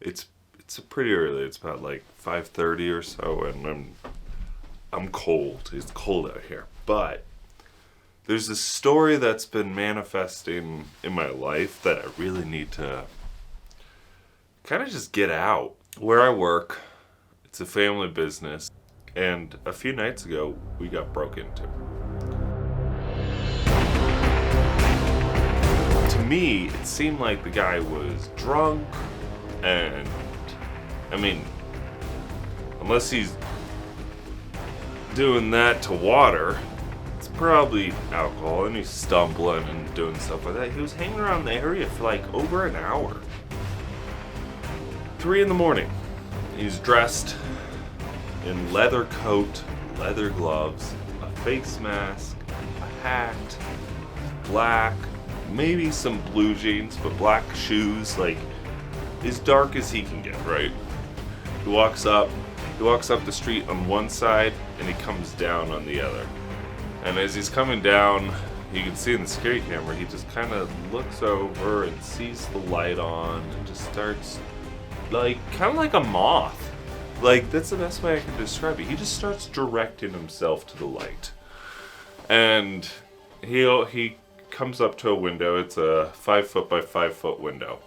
It's pretty early. It's about like 5:30 or so, and I'm cold. It's cold out here. But there's this story that's been manifesting in my life that I really need to kind of just get out. Where I work, it's a family business, and a few nights ago we got broke into. To me, it seemed like the guy was drunk, and I mean, unless he's doing that to water, it's probably alcohol, and he's stumbling and doing stuff like that. He was hanging around the area for like over an hour. 3 in the morning. He's dressed in leather coat, leather gloves, a face mask, a hat, black, maybe some blue jeans, but black shoes, like as dark as he can get, right? He walks up the street on one side and he comes down on the other. And as he's coming down, you can see in the security camera, he just kind of looks over and sees the light on and just starts like, kind of like a moth. Like, that's the best way I can describe it. He just starts directing himself to the light. And he comes up to a window. It's a 5 foot by 5 foot window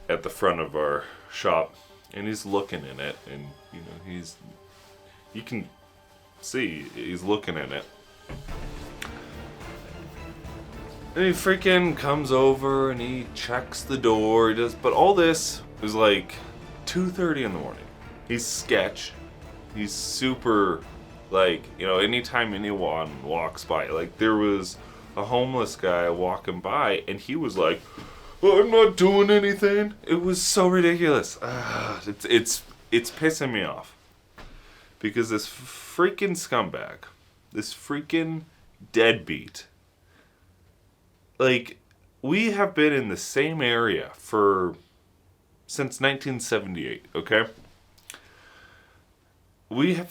at the front of our shop. And he's looking in it, and you can see he's looking in it. And he freaking comes over and he checks the door. But all this is like 2:30 in the morning. He's sketch. He's super, like, anytime anyone walks by, like there was a homeless guy walking by, and he was like, "I'm not doing anything." It was so ridiculous. It's pissing me off. Because this freaking scumbag, this freaking deadbeat, like, we have been in the same area since 1978, okay? We've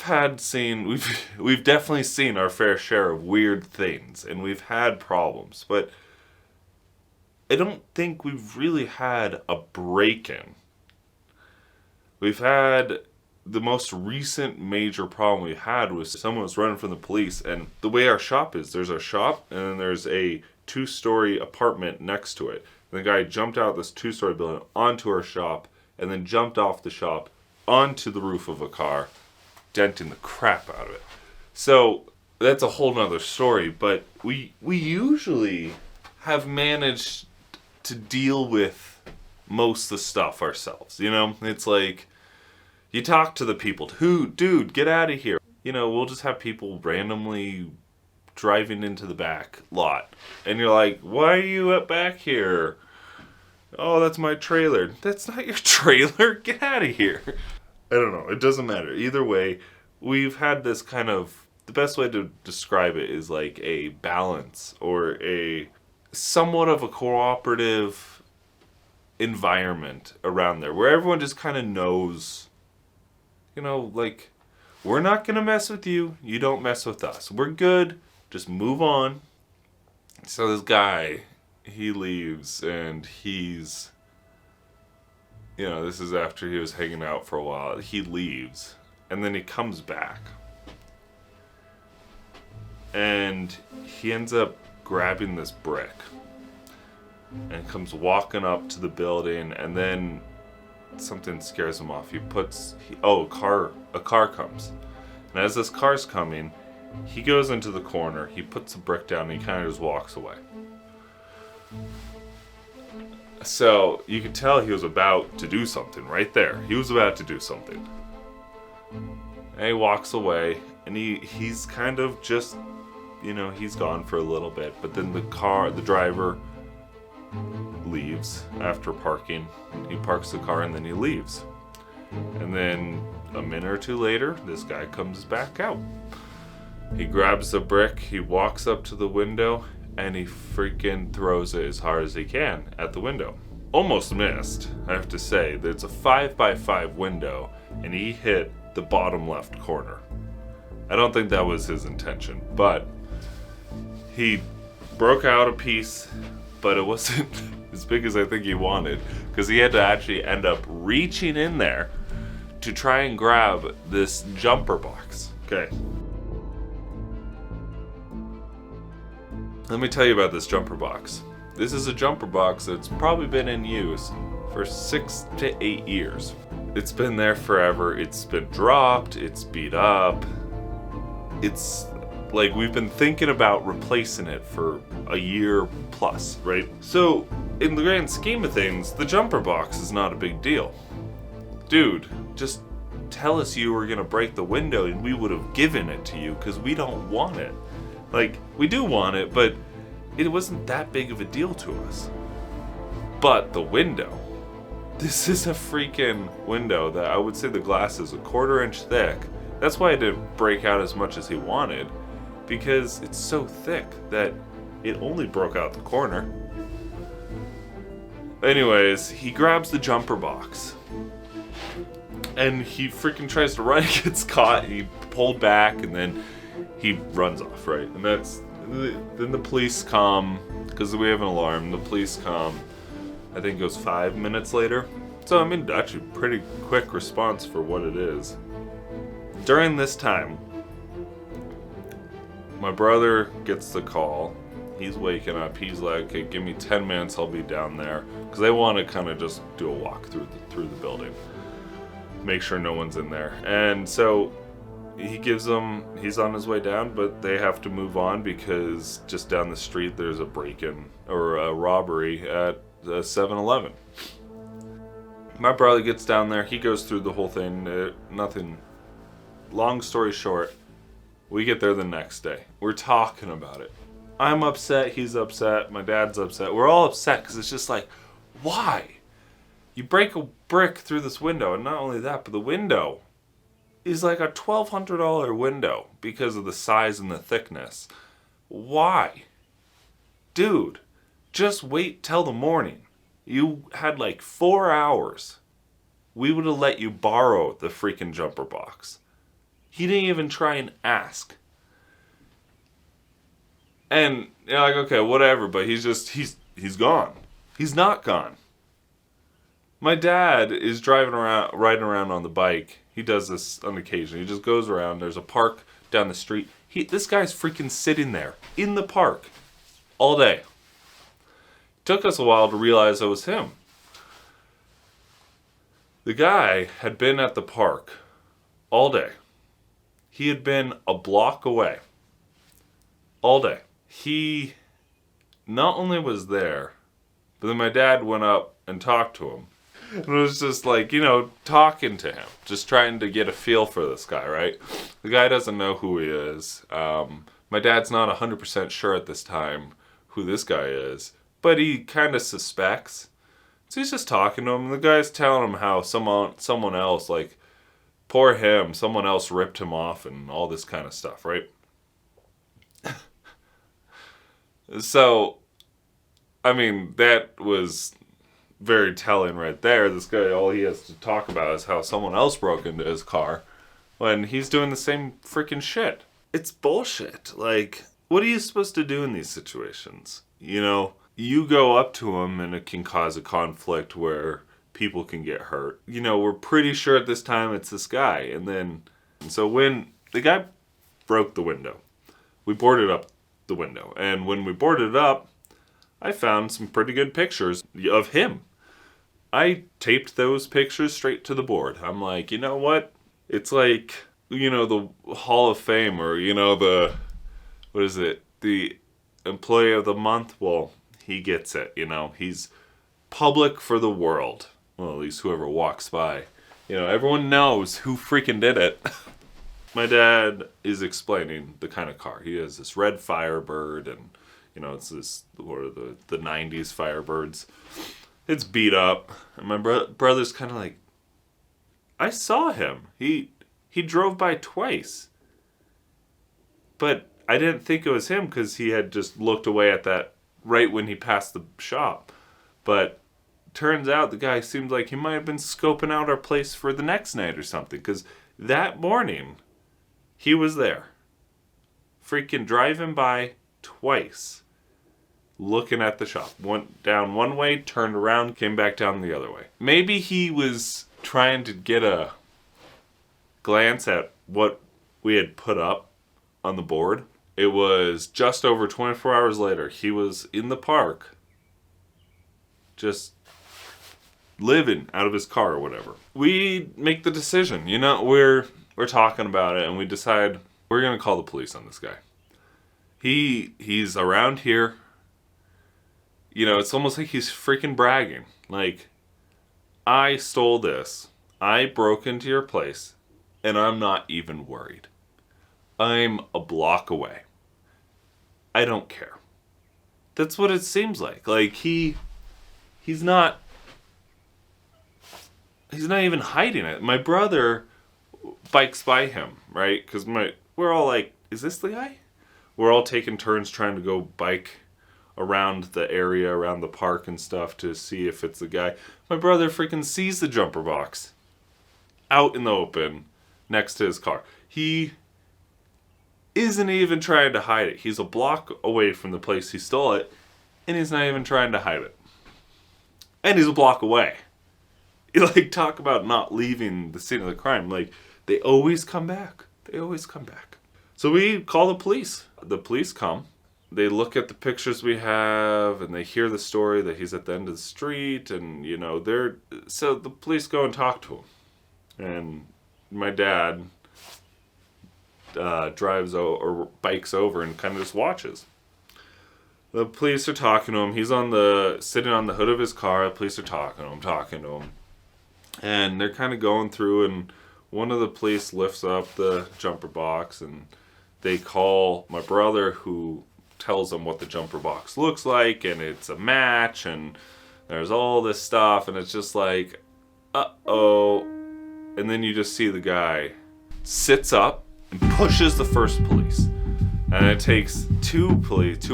definitely seen our fair share of weird things, and we've had problems, but I don't think we've really had a break-in. We've had the most recent major problem we had was someone was running from the police, and the way our shop is, there's our shop, and then there's a 2-story apartment next to it. And the guy jumped out this 2-story building onto our shop, and then jumped off the shop onto the roof of a car, denting the crap out of it. So that's a whole nother story, but we usually have managed to deal with most of the stuff ourselves, It's like, you talk to the people, dude, get out of here. We'll just have people randomly driving into the back lot. And you're like, why are you up back here? Oh, that's my trailer. That's not your trailer. Get out of here. I don't know. It doesn't matter. Either way, we've had this kind of, the best way to describe it is like a balance or a somewhat of a cooperative environment around there where everyone just kind of knows, like, we're not going to mess with you. You don't mess with us. We're good. Just move on. So this guy, he leaves, and he's, this is after he was hanging out for a while. He leaves, and then he comes back. And he ends up grabbing this brick and comes walking up to the building, and then something scares him off. A car comes. And as this car's coming, he goes into the corner, he puts the brick down, and he kind of just walks away. So you could tell he was about to do something right there. He was about to do something. And he walks away, and he's kind of just, he's gone for a little bit. But then the driver leaves after parking. He parks the car and then he leaves. And then a minute or two later, this guy comes back out. He grabs the brick, he walks up to the window, and he freaking throws it as hard as he can at the window. Almost missed, I have to say. It's a 5 by 5 window, and he hit the bottom left corner. I don't think that was his intention, but he broke out a piece, but it wasn't as big as I think he wanted, because he had to actually end up reaching in there to try and grab this jumper box. Okay. Let me tell you about this jumper box. This is a jumper box that's probably been in use for 6 to 8 years. It's been there forever. It's been dropped. It's beat up. It's like we've been thinking about replacing it for a year plus, right? So, in the grand scheme of things, the jumper box is not a big deal. Dude, just tell us you were gonna break the window and we would have given it to you because we don't want it. Like, we do want it, but it wasn't that big of a deal to us. But the window. This is a freaking window that I would say the glass is a 1/4 inch thick. That's why it didn't break out as much as he wanted, because it's so thick that it only broke out the corner. Anyways, he grabs the jumper box and he freaking tries to run. He gets caught. He pulled back and then he runs off, right? And then the police come because we have an alarm. The police come. I think it goes 5 minutes later. So I mean, actually, pretty quick response for what it is. During this time, my brother gets the call. He's waking up. He's like, "Okay, give me 10 minutes. I'll be down there," because they want to kind of just do a walk through the building, make sure no one's in there. And so he gives them. He's on his way down, but they have to move on because just down the street there's a break-in or a robbery at the 7-Eleven. My brother gets down there. He goes through the whole thing. Nothing. Long story short, we get there the next day. We're talking about it. I'm upset. He's upset. My dad's upset. We're all upset because it's just like, why? You break a brick through this window, and not only that, but the window is like a $1,200 window because of the size and the thickness. Why? Dude, just wait till the morning. You had like 4 hours. We would have let you borrow the freaking jumper box. He didn't even try and ask. And you're like, okay, whatever, but he's gone. He's not gone. My dad is riding around on the bike. He does this on occasion. He just goes around. There's a park down the street. This guy's freaking sitting there in the park all day. Took us a while to realize it was him. The guy had been at the park all day. He had been a block away all day. He not only was there, but then my dad went up and talked to him. And it was just like, talking to him, just trying to get a feel for this guy, right? The guy doesn't know who he is. My dad's not 100% sure at this time who this guy is, but he kind of suspects. So he's just talking to him, and the guy's telling him how someone else, like, poor him, someone else ripped him off and all this kind of stuff, right? So, I mean, that was very telling right there. This guy, all he has to talk about is how someone else broke into his car when he's doing the same freaking shit. It's bullshit. Like, what are you supposed to do in these situations? You go up to him and it can cause a conflict where people can get hurt. We're pretty sure at this time it's this guy. And so when the guy broke the window, we boarded up the window. And when we boarded it up, I found some pretty good pictures of him. I taped those pictures straight to the board. I'm like, you know what? It's like, the Hall of Fame or, what is it? The Employee of the Month. Well, he gets it, He's public for the world. Well, at least whoever walks by. Everyone knows who freaking did it. My dad is explaining the kind of car. He has this red Firebird and, it's this, what are the 90s Firebirds. It's beat up. And my brother's kind of like, I saw him. He drove by twice. But I didn't think it was him because he had just looked away at that right when he passed the shop. But turns out the guy seemed like he might have been scoping out our place for the next night or something. Because that morning, he was there. Freaking driving by twice. looking at the shop. Went down one way, turned around, came back down the other way. Maybe he was trying to get a glance at what we had put up on the board. It was just over 24 hours later. He was in the park, just living out of his car or whatever. We make the decision, we're talking about it, and we decide we're gonna call the police on this guy. He's around here. It's almost like he's freaking bragging. Like, I stole this. I broke into your place, and I'm not even worried. I'm a block away. I don't care. That's what it seems like. Like, he's not even hiding it. My brother bikes by him, right? Because we're all like, is this the guy? We're all taking turns trying to go bike around the area, around the park and stuff to see if it's the guy. My brother freaking sees the jumper box out in the open next to his car. He isn't even trying to hide it. He's a block away from the place he stole it, and he's not even trying to hide it. And he's a block away. Talk about not leaving the scene of the crime. They always come back. They always come back. So we call the police. The police come. They look at the pictures we have, and they hear the story that he's at the end of the street, and, so the police go and talk to him. And my dad drives or bikes over and kind of just watches. The police are talking to him. He's sitting on the hood of his car. The police are talking to him. And they're kind of going through, and one of the police lifts up the jumper box, and they call my brother, who tells them what the jumper box looks like, and it's a match, and there's all this stuff, and it's just like, uh-oh. And then you just see the guy sits up and pushes the first police. And it takes two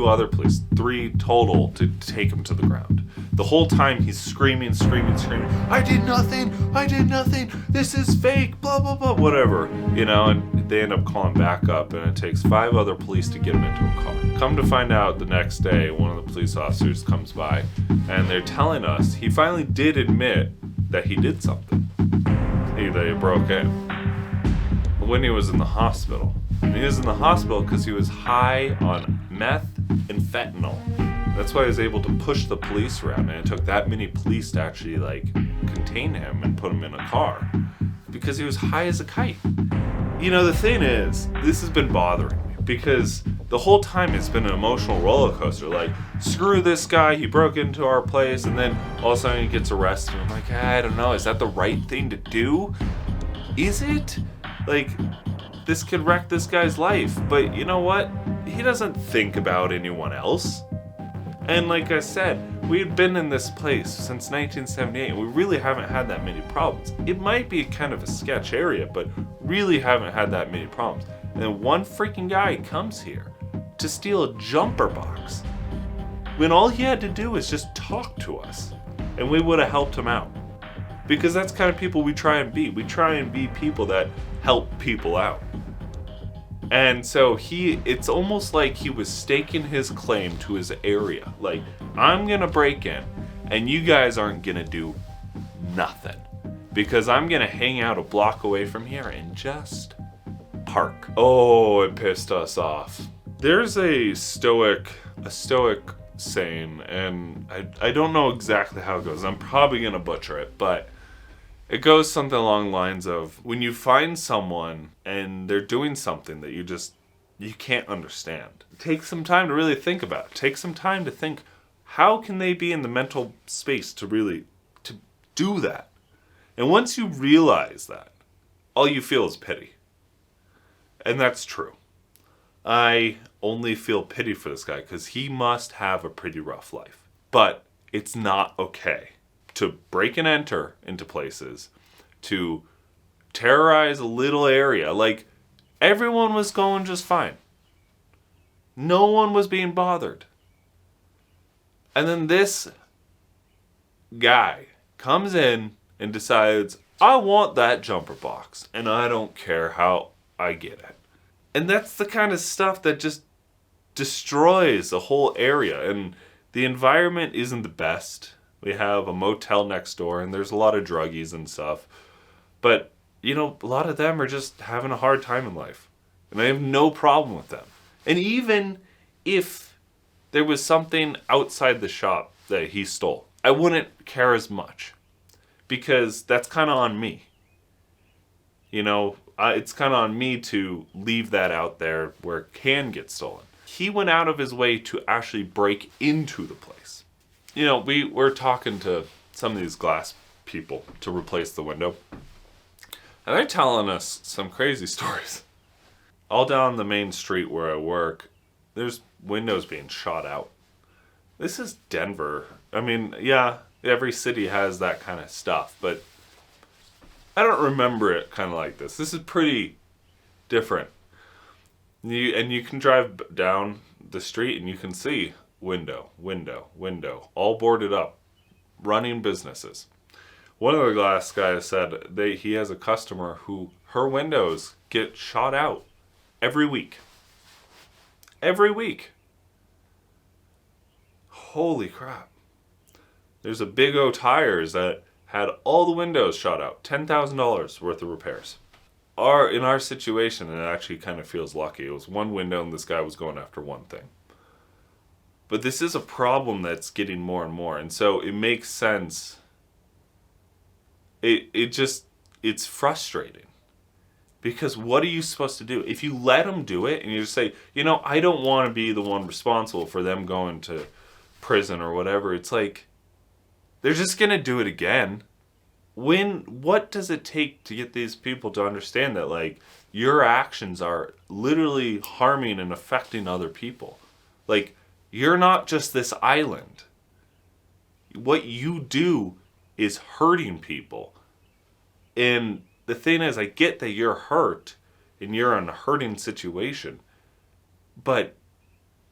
other police, 3 total, to take him to the ground. The whole time he's screaming, I did nothing, this is fake, blah, blah, blah, whatever. And they end up calling back up, and it takes 5 other police to get him into a car. Come to find out the next day, one of the police officers comes by, and they're telling us he finally did admit that he did something. That he broke in. When he was in the hospital. And he was in the hospital because he was high on meth and fentanyl. That's why he was able to push the police around, and it took that many police to actually contain him and put him in a car, because he was high as a kite. The thing is, this has been bothering me, because the whole time it's been an emotional roller coaster. Screw this guy, he broke into our place, and then all of a sudden he gets arrested. I'm like, I don't know, is that the right thing to do? Is it? This could wreck this guy's life, but you know what? He doesn't think about anyone else. And like I said, we had been in this place since 1978, and we really haven't had that many problems. It might be kind of a sketch area, but really haven't had that many problems. And then one freaking guy comes here to steal a jumper box, when all he had to do was just talk to us, and we would have helped him out. Because that's the kind of people we try and be. We try and be people that help people out. And so it's almost like he was staking his claim to his area. I'm gonna break in, and you guys aren't gonna do nothing. Because I'm gonna hang out a block away from here and just park. Oh, it pissed us off. There's a stoic saying, and I don't know exactly how it goes. I'm probably gonna butcher it, but it goes something along the lines of, when you find someone and they're doing something that you can't understand, take some time to really think about it. Take some time to think, how can they be in the mental space to do that? And once you realize that, all you feel is pity. And that's true. I only feel pity for this guy because he must have a pretty rough life. But it's not okay to break and enter into places, to terrorize a little area. Everyone was going just fine. No one was being bothered. And then this guy comes in and decides, I want that jumper box, and I don't care how I get it. And that's the kind of stuff that just destroys the whole area. And the environment isn't the best. We have a motel next door, and there's a lot of druggies and stuff. But, a lot of them are just having a hard time in life. And I have no problem with them. And even if there was something outside the shop that he stole, I wouldn't care as much. Because that's kind of on me. It's kind of on me to leave that out there where it can get stolen. He went out of his way to actually break into the place. We're talking to some of these glass people to replace the window. And they're telling us some crazy stories. All down the main street where I work, there's windows being shot out. This is Denver. I mean, yeah, every city has that kind of stuff, but I don't remember it kind of like this. This is pretty different. You can drive down the street and you can see window, all boarded up, running businesses. One of the glass guys said he has a customer who her windows get shot out every week. Every week. Holy crap. There's a Big O Tires that had all the windows shot out. $10,000 worth of repairs. In our situation, it actually kind of feels lucky. It was one window and this guy was going after one thing. But this is a problem that's getting more and more. And so it makes sense. It's frustrating. Because what are you supposed to do? If you let them do it and you just say, I don't want to be the one responsible for them going to prison or whatever. It's like, they're just going to do it again. What does it take to get these people to understand that, like, your actions are literally harming and affecting other people? Like, you're not just this island. What you do is hurting people. And the thing is, I get that you're hurt and you're in a hurting situation. But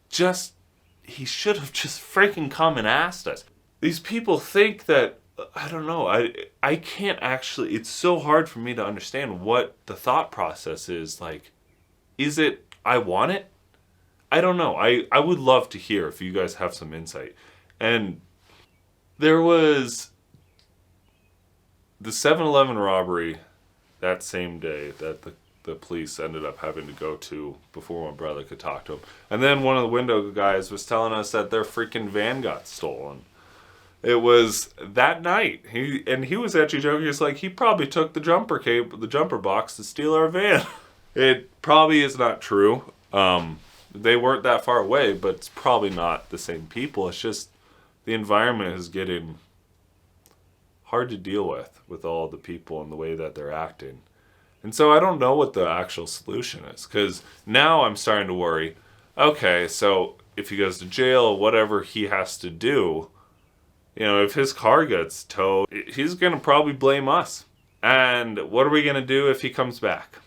he should have just freaking come and asked us. These people think that, I don't know, I can't actually, it's so hard for me to understand what the thought process is. Like, is it, I want it? I don't know. I would love to hear if you guys have some insight. And there was the 7-Eleven robbery that same day that the police ended up having to go to before my brother could talk to him. And then one of the window guys was telling us that their freaking van got stolen. It was that night. He was actually joking. He's like, he probably took the jumper box to steal our van. It probably is not true. They weren't that far away, but it's probably not the same people. It's just the environment is getting hard to deal with all the people and the way that they're acting. And so I don't know what the actual solution is, because now I'm starting to worry, okay, so if he goes to jail, whatever he has to do, if his car gets towed, he's going to probably blame us. And what are we going to do if he comes back?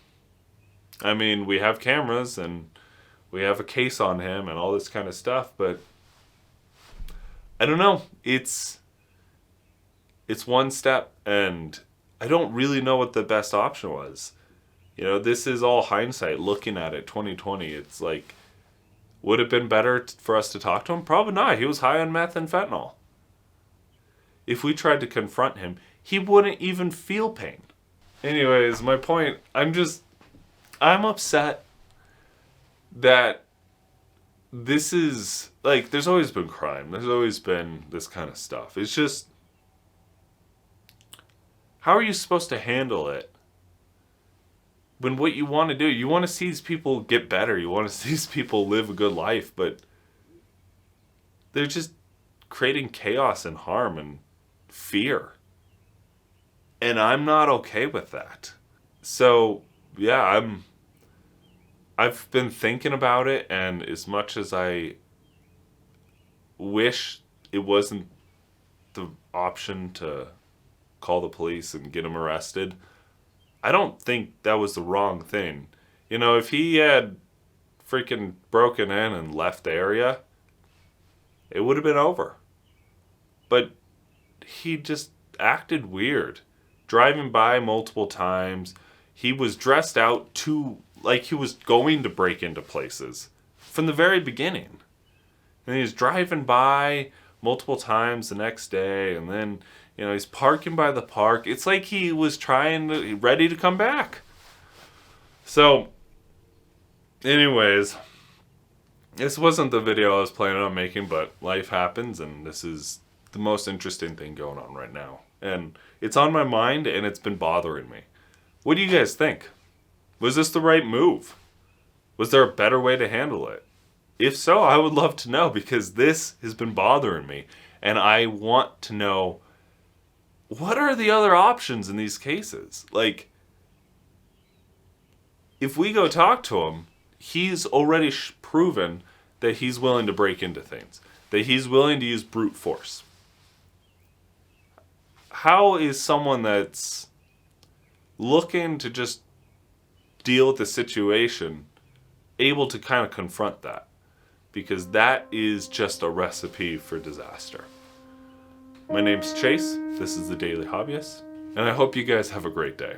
I mean, we have cameras and we have a case on him and all this kind of stuff, but I don't know. It's one step, and I don't really know what the best option was. This is all hindsight, looking at it, 2020. It's like, would it have been better for us to talk to him? Probably not. He was high on meth and fentanyl. If we tried to confront him, he wouldn't even feel pain. Anyways, my point, I'm upset that this is, like, there's always been crime. There's always been this kind of stuff. It's just, how are you supposed to handle it when what you want to do, you want to see these people get better. You want to see these people live a good life, but they're just creating chaos and harm and fear. And I'm not okay with that. So, yeah, I've been thinking about it, and as much as I wish it wasn't the option to call the police and get him arrested, I don't think that was the wrong thing. If he had freaking broken in and left the area, it would have been over. But he just acted weird. Driving by multiple times. He was dressed out like he was going to break into places from the very beginning. And he's driving by multiple times the next day, and then, he's parking by the park. It's like he was ready to come back. So, anyways, this wasn't the video I was planning on making, but life happens, and this is the most interesting thing going on right now. And it's on my mind, and it's been bothering me. What do you guys think? Was this the right move? Was there a better way to handle it? If so, I would love to know, because this has been bothering me. And I want to know, what are the other options in these cases? Like, if we go talk to him, he's already proven that he's willing to break into things, that he's willing to use brute force. How is someone that's looking to just deal with the situation able to kind of confront that? Because that is just a recipe for disaster. My name's Chase, this is The Daily Hobbyist, and I hope you guys have a great day.